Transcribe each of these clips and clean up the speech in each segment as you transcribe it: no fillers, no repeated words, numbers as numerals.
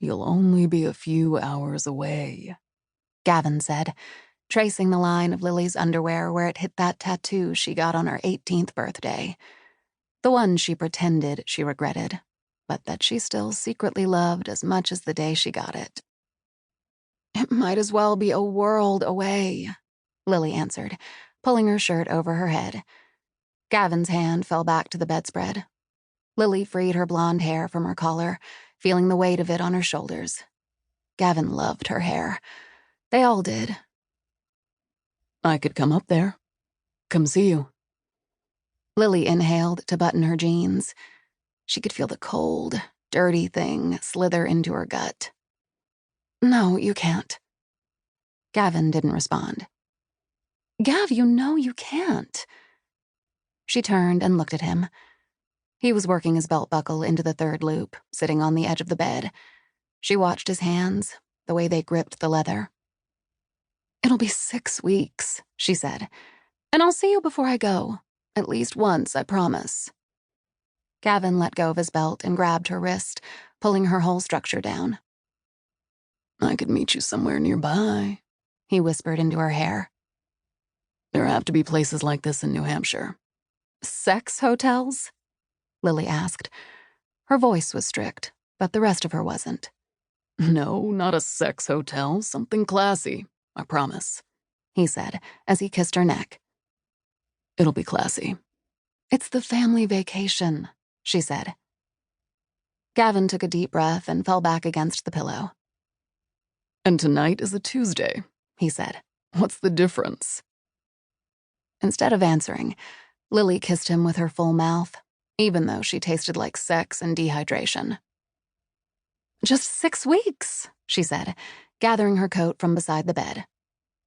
You'll only be a few hours away, Gavin said, tracing the line of Lily's underwear where it hit that tattoo she got on her 18th birthday. The one she pretended she regretted, but that she still secretly loved as much as the day she got it. It might as well be a world away, Lily answered, pulling her shirt over her head. Gavin's hand fell back to the bedspread. Lily freed her blonde hair from her collar, feeling the weight of it on her shoulders. Gavin loved her hair. They all did. I could come up there. Come see you. Lily inhaled to button her jeans. She could feel the cold, dirty thing slither into her gut. No, you can't. Gavin didn't respond. Gav, you know you can't. She turned and looked at him. He was working his belt buckle into the third loop, sitting on the edge of the bed. She watched his hands, the way they gripped the leather. It'll be 6 weeks, she said, and I'll see you before I go. At least once, I promise. Gavin let go of his belt and grabbed her wrist, pulling her whole structure down. I could meet you somewhere nearby, he whispered into her hair. There have to be places like this in New Hampshire. Sex hotels? Lily asked. Her voice was strict, but the rest of her wasn't. No, not a sex hotel, something classy, I promise, he said as he kissed her neck. It'll be classy. It's the family vacation, she said. Gavin took a deep breath and fell back against the pillow. And tonight is a Tuesday, he said. What's the difference? Instead of answering, Lily kissed him with her full mouth, even though she tasted like sex and dehydration. Just 6 weeks, she said, gathering her coat from beside the bed.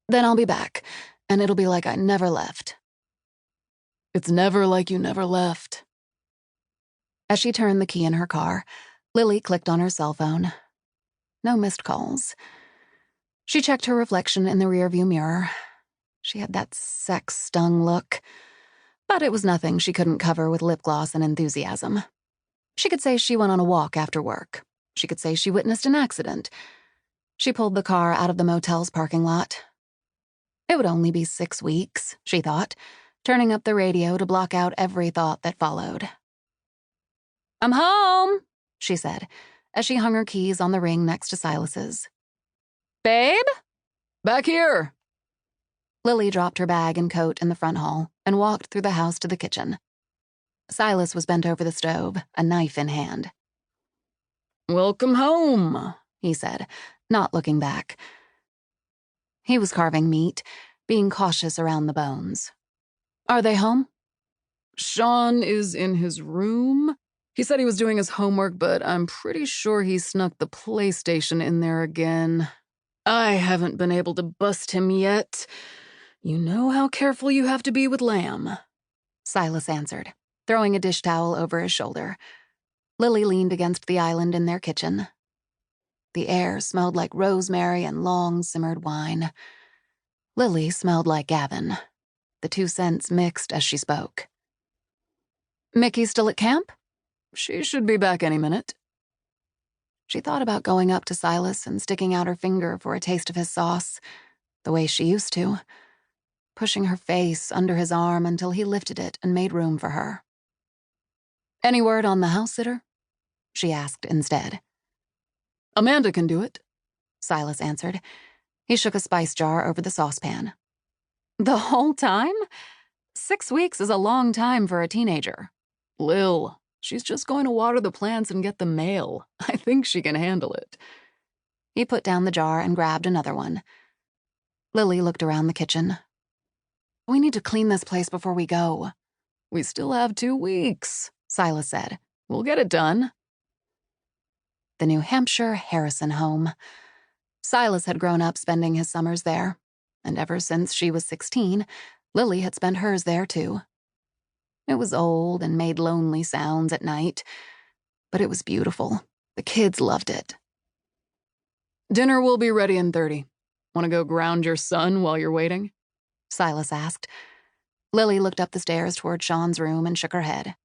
Then I'll be back, and it'll be like I never left. It's never like you never left. As she turned the key in her car, Lily clicked on her cell phone. No missed calls. She checked her reflection in the rearview mirror. She had that sex-stung look, but it was nothing she couldn't cover with lip gloss and enthusiasm. She could say she went on a walk after work. She could say she witnessed an accident. She pulled the car out of the motel's parking lot. It would only be 6 weeks, she thought, turning up the radio to block out every thought that followed. I'm home, she said, as she hung her keys on the ring next to Silas's. Babe? Back here. Lily dropped her bag and coat in the front hall and walked through the house to the kitchen. Silas was bent over the stove, a knife in hand. Welcome home, he said, not looking back. He was carving meat, being cautious around the bones. Are they home? Sean is in his room. He said he was doing his homework, but I'm pretty sure he snuck the PlayStation in there again. I haven't been able to bust him yet. You know how careful you have to be with lamb, Silas answered, throwing a dish towel over his shoulder. Lily leaned against the island in their kitchen. The air smelled like rosemary and long-simmered wine. Lily smelled like Gavin. The two scents mixed as she spoke. Mickey's still at camp? She should be back any minute. She thought about going up to Silas and sticking out her finger for a taste of his sauce, the way she used to, pushing her face under his arm until he lifted it and made room for her. Any word on the house sitter? She asked instead. Amanda can do it, Silas answered. He shook a spice jar over the saucepan. The whole time? 6 weeks is a long time for a teenager. Lil, she's just going to water the plants and get the mail. I think she can handle it. He put down the jar and grabbed another one. Lily looked around the kitchen. We need to clean this place before we go. We still have 2 weeks, Silas said. We'll get it done. The New Hampshire Harrison home. Silas had grown up spending his summers there, and ever since she was 16, Lily had spent hers there too. It was old and made lonely sounds at night, but it was beautiful. The kids loved it. Dinner will be ready in 30. Want to go ground your son while you're waiting? Silas asked. Lily looked up the stairs toward Sean's room and shook her head.